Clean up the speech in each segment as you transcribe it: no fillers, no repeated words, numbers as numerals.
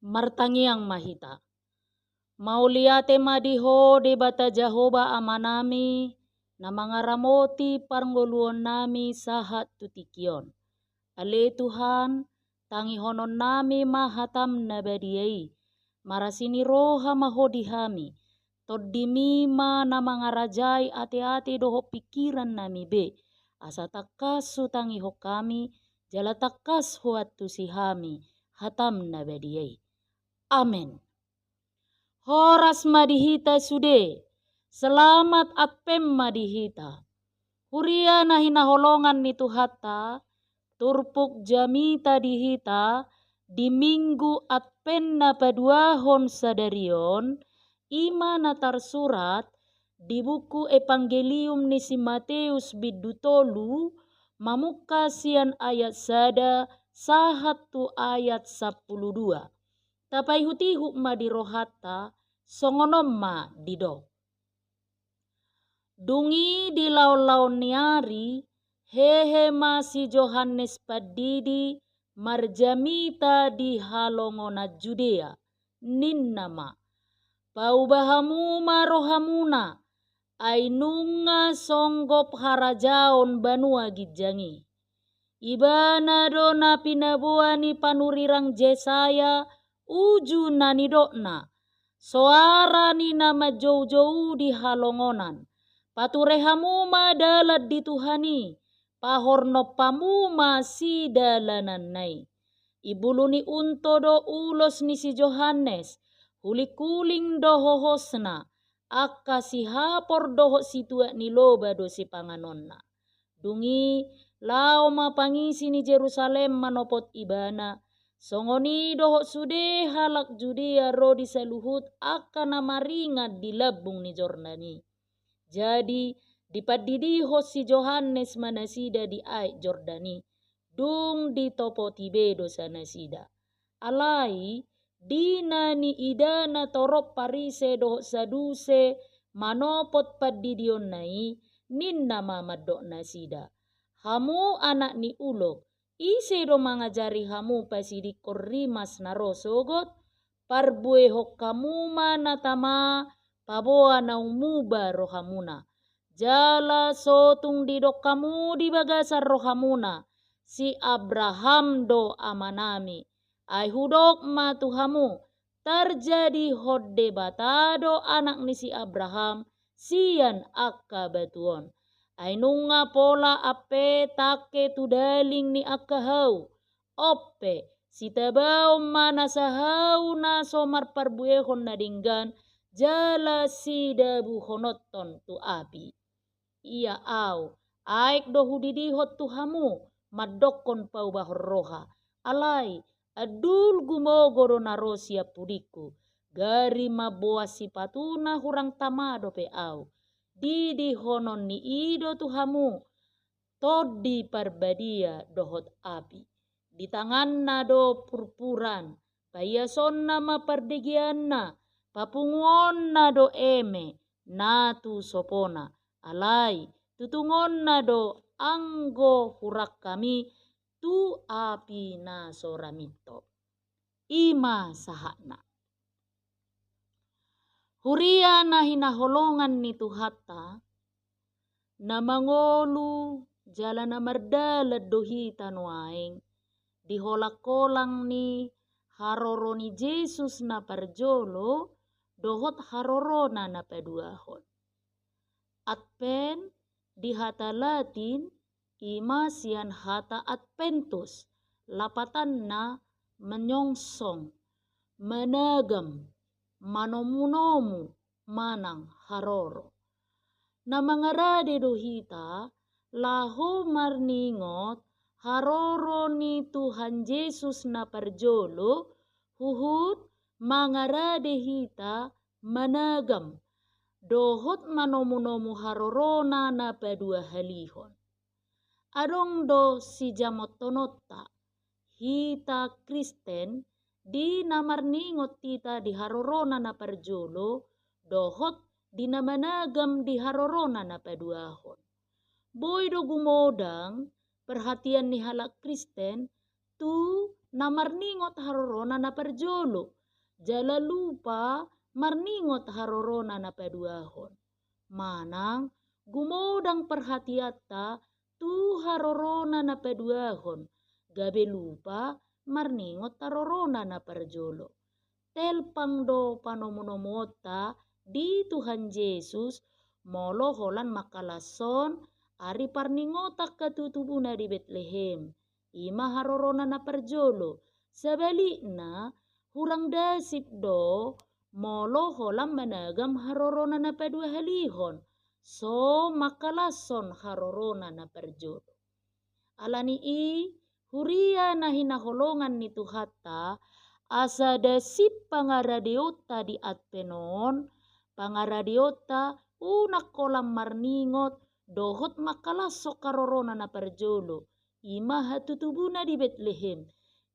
martangiang mahita. Mauliate madiho de bata Jehoba amanami na mga ramoti parnguluon nami sahat tutikion. Ale Tuhan, tangihonon nami mahatam na badiyay, marasini roha mahodihami, toddimima na mga rajay ate-ate doho pikiran nami be, asa takas sutangiho kami, jala takas huat tusihami, hatam na badiyay. Amen. Horas madihita sude, selamat at pem madihita. Huria na hinaholongan ni Tuhata, turpuk jamita dihita, di minggu at pen na paduahon sadarion, ima na tarsurat, di buku Evangelium ni si Mateus bidutolu, mamuka sian ayat sada, sahat tu ayat 12. Tapai hutihu ma dirohata, songonom ma dido. Dungi di lau-lau niari, hehe ma si Johannes Padidi, marjamita di halongona Judea, ninnama. Paubahamu ma rohamuna, ainunga songgop harajaon banua gijangi. Ibana do na pinabuani panurirang Jesaya, uju nani dokna, soara ni nama jauh-jauh di halongonan, paturehamu ma dalat di Tuhani, pahorno pamu ma si dalanan nai. Ibuluni unto do ulos ni si Johannes, hulikuling do hohosna, akka si hapor doho si tua ni loba do si panganonna. Dungi, lao ma pangisi ni Jerusalem manopot ibana, songoni doho sude halak Judea rodi saluhut akan namaringat di labung ni Jordani. Jadi dipadidiho si Johannes manasida di ai Jordani, dung di topo tibedo sanasida. Alai dina ni idana torop parise doho saduse manopot padidion nai, ninna mamadok nasida. Hamu anak ni ulok, ise do mangajari hamu pasidik korrimas narosogot, parbue hokkamu manatama, paboa na umuba rohamuna. Jala sotung didok kamu di bagasar rohamuna, si Abraham do amanami. Ay hudok matuhamu, terjadi hodde batado anak ni si Abraham, sian akka batuon. Ainunga pola ape take tudaling ni akahau, oppe si tabao mana sahau na somar parbuehon na dinggan, jala si dabu honoton tu api. Ia au, aik dohu didihot tuhamu, madokon pau bahor roha, alai adul gumogoro narosia pudiku, gari maboa si patuna hurang tamado pe au. Didi honon ni ido tuhamu, todi parbadia dohot api. Di tangan na do purpuran, payason na mapardegian na, papungon na do eme, natu sopona, alai, tutungon na do anggo hurak kami, tu api na soramito. Ima sahakna. Huria na hinaholongan ni Tuhata, na mangolu jala na mardalad dohita nuaing, diholakolang ni haroro ni Jesus na parjolo, dohot harorona na paduahon. Adpen di hata Latin, ima sian hata adventus, lapatan na menyongsong, menagam, manomunomu manang haroro. Na mga rade dohita, laho marningot, haroro ni Tuhan Yesus na parjolo, huhut mga rade hita managam, dohot manomunomu harorona na padua halihon. Adong do si jamotonota, hita Kristen, di namarningot tita di harorona na parjolo, dohot di namanagam di harorona na paduahon. Boy do gumodang, perhatian ni halak Kristen, tu na marningot harorona na perjolo. Jala lupa marningot harorona na peduahon. Manang gumodang perhatiatta tu harorona na peduahon. Gabe lupa marningot harorona na perjolo. Telpang do panomonomota di Tuhan Yesus molo holan makalason ari parningotak katutubuna di Betlehem. Ima harorona na perjolo. Sebalikna hurang dasip do molo holam managam harorona na pedua halihon. So makalason harorona na perjolo. Alani i huria na hinaholongan ni Tuhata asa dasip pangaradiota di atpenon. Pangaradiota unak kolam marningot dohot makalasok karorona na perjolo. Ima hatutubuna di Betlehem.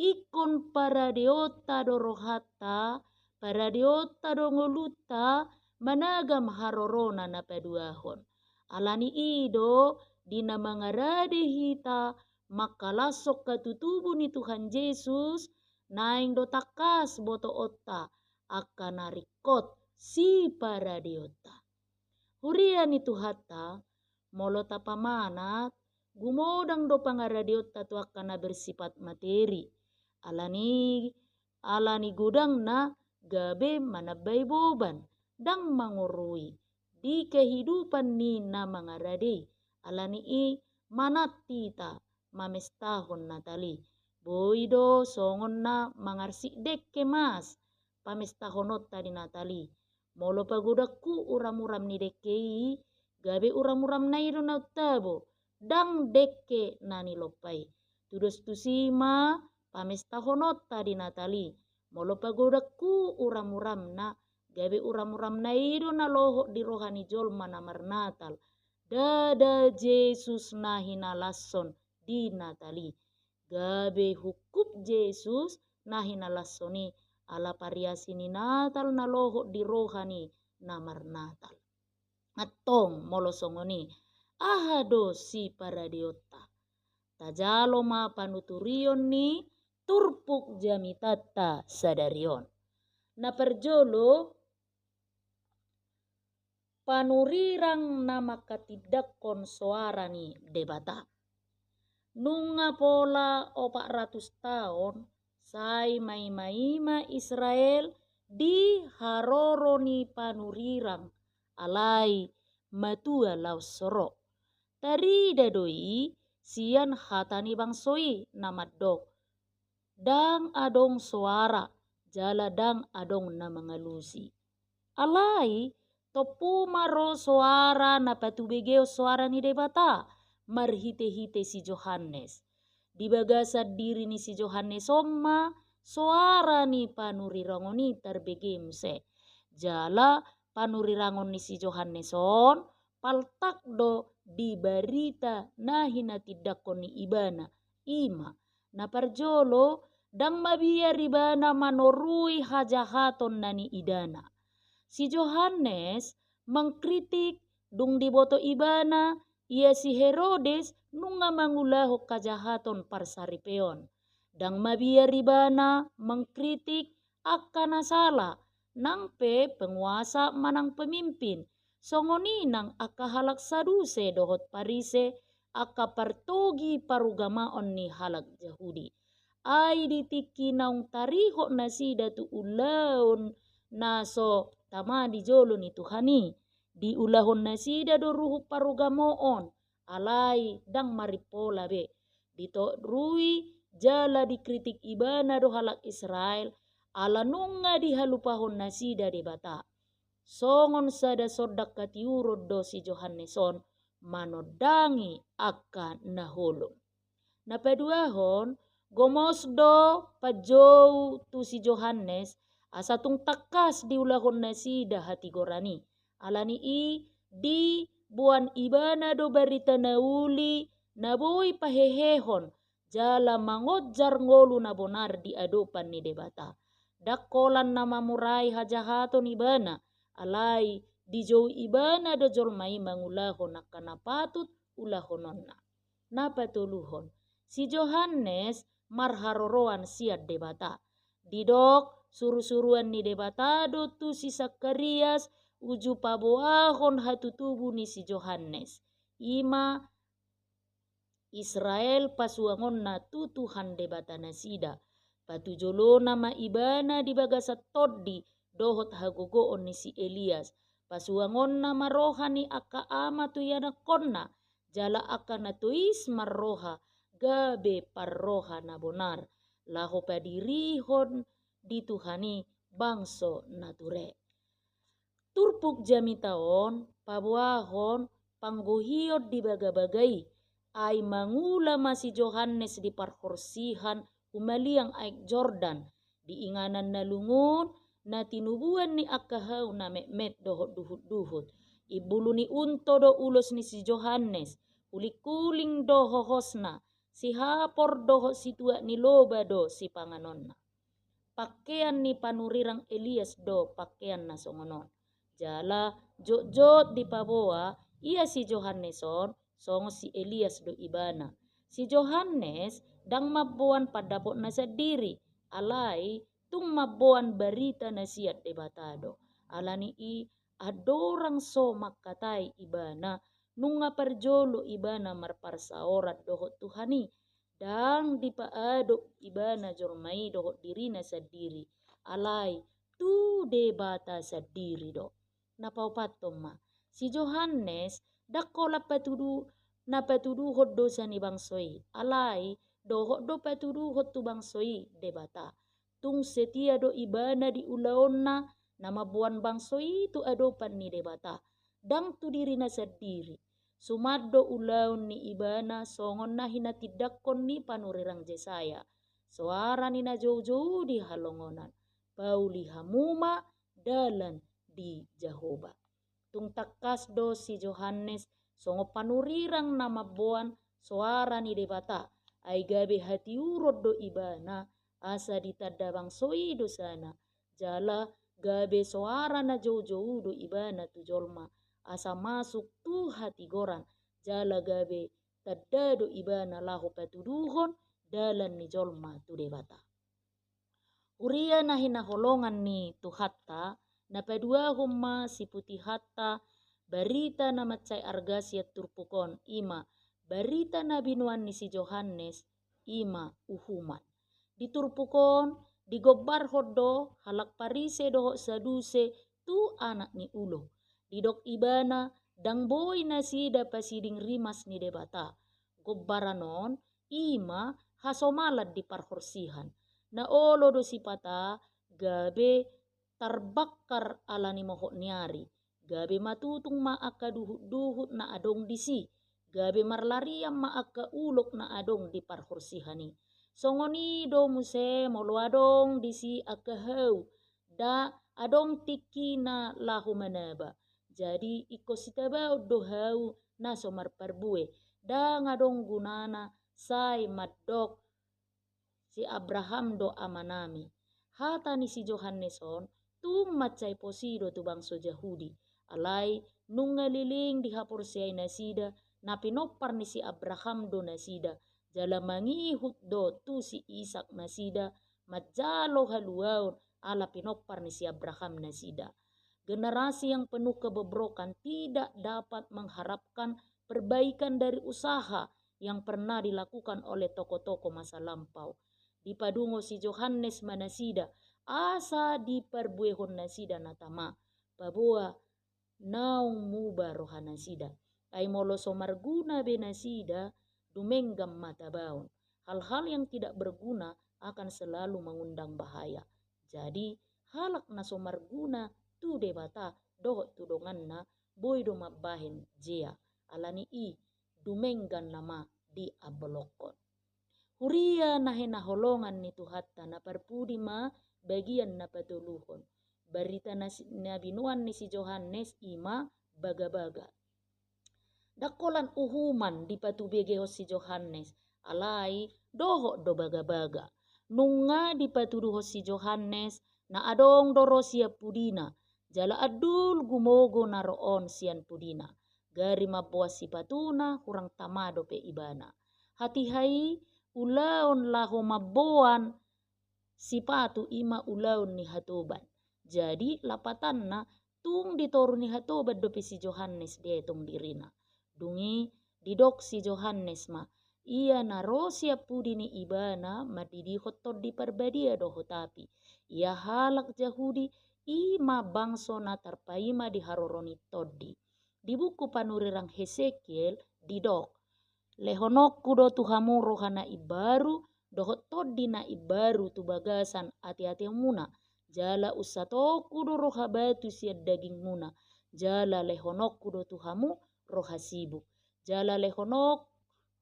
Ikon paradiota dorohata, paradiota dongoluta, managam harorona na peduahon. Alani ido, dina mangarade hita, makalasok katutubu ni Tuhan Yesus, naing do takas boto otta, akan narikot si paradiota. Huria ni Tuhata, molo tapamanat, gumodang do pangaradiota tu akan bersifat materi. Alani gudang na gabe manabay boban dang mangurui di kehidupan ni na mangaradi. Alani i manat tita mamestahon natali. Boido songon na mangarsik dek kemas pamestahonot tadi natali. Molo pagudakku uram-uram ni dekei gabe uram-uram na ido na utabo. Dang dekke nani lopai. Tudos tusima pamestahonot tadi natali. Molo pagodakku uram-uram na. Gabe uram-uram na ido na loho di rohani jolma na marnatal. Dada Yesus na hinalasson di natali. Gabe hukup Yesus na hinalassoni ala pariasi ni natal na loho di rohani na marnatal. Atong molo songoni. Ahado si paradiota. Tajalo ma panuturion ni turpuk jamitata sadarion. Na perjolo panurirang na makatidakkon suara ni debata. Nunga pola 400 tahun say may-maima Israel di haroro ni panurirang alai matua laus soro. Tari dadoi sian hatani bangsoi namadok. Dang adong suara, jala dang adong na mangalusi. Alai topu maro suara na patubegeo suara ni debata. Marhite-hite si Johannes. Di bagasad diri ni si Johannes somma suara ni panurirangon ni terbegimse. Jala panurirangon ni si Johannes on paltak do di barita na hinatidakon ni ibana ima na parjolo dang mabia ribana manorui hajahaton nani idana. Si Johannes mengkritik dung diboto ibana ia si Herodes nunga mangulaho kajahaton parsaripeon. Dang mabia ribana mengkritik akan asala nangpe penguasa manang pemimpin. Songoni nang akahalak saduse dohot parise aka partogi parugamaon ni halak Yahudi. Ai ditiki naung tariho nasida tu ulaon naso tama di jolo ni Tuhani. Di ulahon nasida do ruhu parugamoon alai dang maripola be. Dito rui jala dikritik ibana do halak Israel ala nunga dihalupahon nasida debata. Songon sada sodak katiurod do si Johanneson manodangi akan naholong. Napaduahon gomos do pajou tu si Johannes asatung takas di ulahon nasida hati gorani. Alani i di buan ibana do barita nauli naboi pahehehon jala mangojar ngolu na bonar di adopan ni debata. Dakkolan nama murai hajahaton ibana alai dijou ibana do jolmai mangulahon akana patut ulahononna. Napatuluhon si Johannes marharoroan siat debata. Didok suruh-suruan ni debata do tu si Sakarias uju paboahon hatu tubuh ni si Johannes. Ima Israel pasuangon na tutuhan debata nasida. Patujolo nama ibana di bagasat toddi dohot hagogoon ni si Elias. Pasuangon na maroha ni aka ama tu yana konna. Jala aka na tuis marroha gabe parroha na bonar. Laho padirihon dituhani bangso nature. Turpuk jami taon pabuahon panggohiot di baga-bagai. Ay mangula masih Johannes di parhorsihan umaliang aik Jordan. Diinganan na lungun na tinubuan ni akahaw na mekmet dohot duhut-duhut. Ibulu ni unto do ulos ni si Johannes. Ulikuling do hohosna. Si hapor dohot si tua ni loba do si panganonna. Pakaian ni panurirang Elias do pakaian na songonon. Jala jot-jot di paboa ia si Johanneson songo si Elias do ibana. Si Johannes dang mabuan padapot na sa diri. Alay tung mabuan berita na siat debatado. Alani i adorang so makatay ibana. Nunga parjolo ibana marparsaorat dohot Tuhani. Dang dipaado ibana jormai dohot dirina sa diri. Alay tu debata sa diri do. Napaupatom ma. Si Johannes dakola napatuduhot dosa ni bangsoi. Alay dohot do patuduhot tu bangsoi debata. Tung setia do ibana di ulaon na mabuan bangsoi tu adopan ni debata. Dang tu diri na sa diri. Sumaddo ulaon ni ibana songon na hinatidakkon ni panurirang Jesaya. Suara ni na jauh-jauh di halongonan. Pauli hamuma dalan di Jahoba. Tung takas do si Johannes songo panurirang nama buan suara ni debata. Ay gabe hati urod do ibana asa ditada bangsoi do sana. Jala gabe suara na jauh-jauh do ibana tu jolma. Asa masuk tu hati goran. Jala gabe tada do ibana lahu patuduhon dalan ni jolma tu debata. Uria na hinaholongan ni tuhatta na padua humma si putih hatta berita na macay argasiat turpukon ima berita na binuan ni si Johannes ima uhuman. Di turpukon digobar hodo halak parise doho saduse tu anak ni ulo. Didok ibana dang boy na sida pasiding rimas ni debata. Gobbaranon ima hasomalad di parhorsihan. Na olo do sipata gabe tarbakar alani mohok niari. Gabe matutung maaka duhut-duhut na adong disi. Gabe marlariam maaka ulok na adong di parhorsihani. Songoni do muse molo adong disi akahau. Da adong tiki na lahu manaba. Jadi iko sitabao do hau na somar parbue. Da ngadong gunana say maddok si Abraham do amanami. Hata ni si Johanneson tung macay posido tu bangso Yahudi. Alay nung ngaliling di hapor siyay nasida na pinopar ni si Abraham do nasida. Jala mangihut do tu si Isak nasida majalo haluaon ala pinopar ni si Abraham nasida. Generasi yang penuh kebobrokan tidak dapat mengharapkan perbaikan dari usaha yang pernah dilakukan oleh toko-toko masa lampau. Dipadungo si Johannes manasida asa diperbuehon nasida natama paboa naung muba rohanasida ay molo somarguna benasida dumenggam matabaon. Hal-hal yang tidak berguna akan selalu mengundang bahaya. Jadi halak na somarguna tu debata dohot tudongan na boy do mabahin jia alani i dumenggan nama di abolokon. Huria na hinaholongan ni tuhatta na parpudi ma bagian na patuluhon. Barita na binuan ni si Johannes ima baga-baga. Dakolan uhuman di patubegehos si Johannes alay doho do baga-baga. Nunga di patuduhos si Johannes na adong doro siya pudina. Jala adul gumogo na roon siyan pudina. Gari mabuas si patuna kurang tamado pe ibana. Hati-hai ulaon laho maboan sipatu ima ulaon ni hatoban. Jadi lapatanna tung ditoru ni hatoban dope si Johannes dia itong dirina. Dungi didok si Johannes ma ia narosia pudi ni ibana madidihot to di parbadia doho tapi ia halak Jahudi ima bangso na tarpaima di haroroni toddi. Di buku panurirang Hesekiel didok lehonok kudo tuhamu rohana ibaru dohot toddi na ibaru tu bagasan ati-ati muna jala usato kudo roha batu siad daging muna jala lehonok kudo tuhamu roha sibuk jala lehonok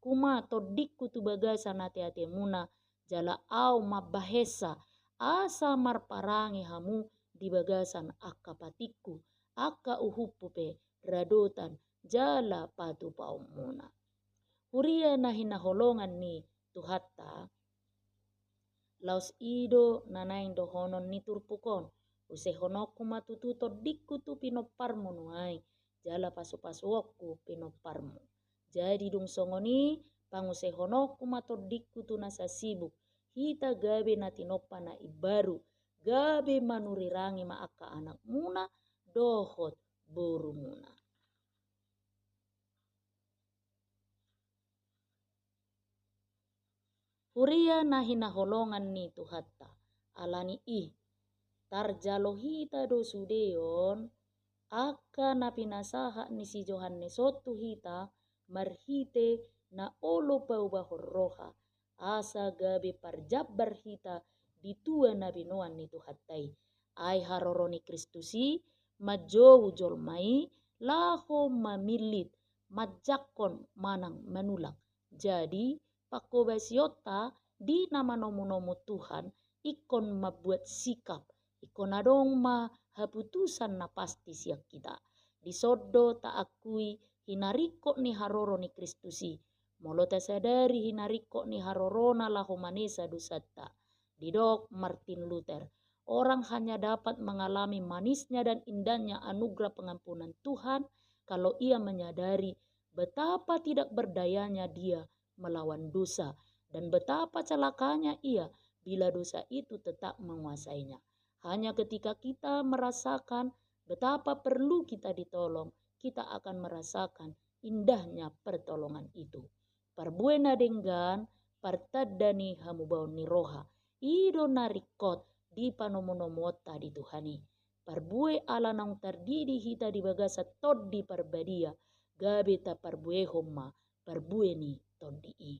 kuma toddiku tu bagasan ati-ati muna jala au mabahesa asa marparangi hamu di bagasan akka patiku akka uhupupe radotan jala patu paum muna. Huria na hinaholongan ni tuhatta laos ido nanaing dohonon ni turpukon usehonokku matutu toddiku tu pinopparmu nuai jala pasu-pasuokku pinopparmu. Jadi dung songoni pangusehonokku matoddiku tu nasa sibuk hita gabe na tinoppa na ibaru gabe manurirangi ma akka anak muna dohot boru muna. Huria na hinaholongan ni tuhatta alani tarjalo hita do sudeon akka na pinasaha ni si Johannes sotu hita marhite na olo paubahor roha asa gabe parjabbar hita ditua na binoan ni tuhattai ai haroroni Kristusi majowu jolmai laho mamilit majakon manang manulak. Jadi pakobasiota di nama nomu-nomu Tuhan ikon mabuat sikap ikon adong ma haputusan na pasti siak kita disodo ta akui hinariko ni haroro ni Kristusi molo ta sadari hinariko ni harorona laho manesa dosatta didok Martin Luther orang hanya dapat mengalami manisnya dan indahnya anugerah pengampunan Tuhan kalau ia menyadari betapa tidak berdayanya dia melawan dosa dan betapa celakanya ia bila dosa itu tetap menguasainya. Hanya ketika kita merasakan betapa perlu kita ditolong, kita akan merasakan indahnya pertolongan itu. Parbuena denggan partadani hamubaon ni roha ido narikot di panomonomota di Tuhani. Parbue ala nang tardidi hita di bagasa tod di parbadia gabe ta parbue homma parbue ni toddi.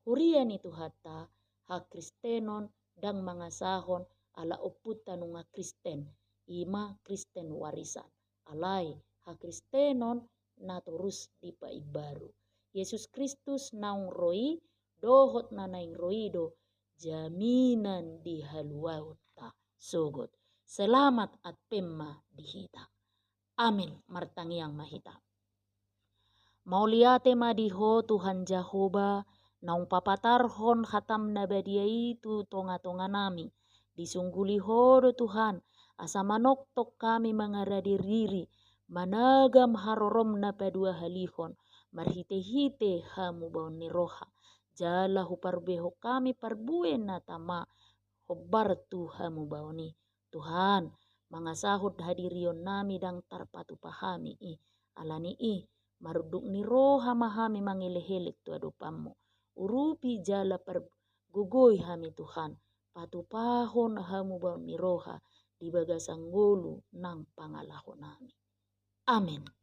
Huria ni tuhatta ha Kristenon dang mangasahon ala uputan nga Kristen ima Kristen warisan alai ha Kristenon na terus di paibaru Yesus Kristus naung roi dohot nanaing roido jaminan di haluauta sogot selamat at pemma dihita amin martangiang mahita mauliate madiho Tuhan Jahoba naung papatarhon hatam nabadia itu tonga-tonga nami disungguli hodo Tuhan asa manoktok kami mengaradi riri managam harorom na padua halihon marhite-hite hamu baon ni roha jala huparbeho kami parbuen na tama hobar tu hamu baoni Tuhan mangasahod hadirion nami dang tarpatu pahami alani maruduk ni roha mahami mangelehelek tu adopamu urupi jala pergugoi hami Tuhan patupahon hamu baon ni roha di bagasanggolu nang pangalahon nami amin.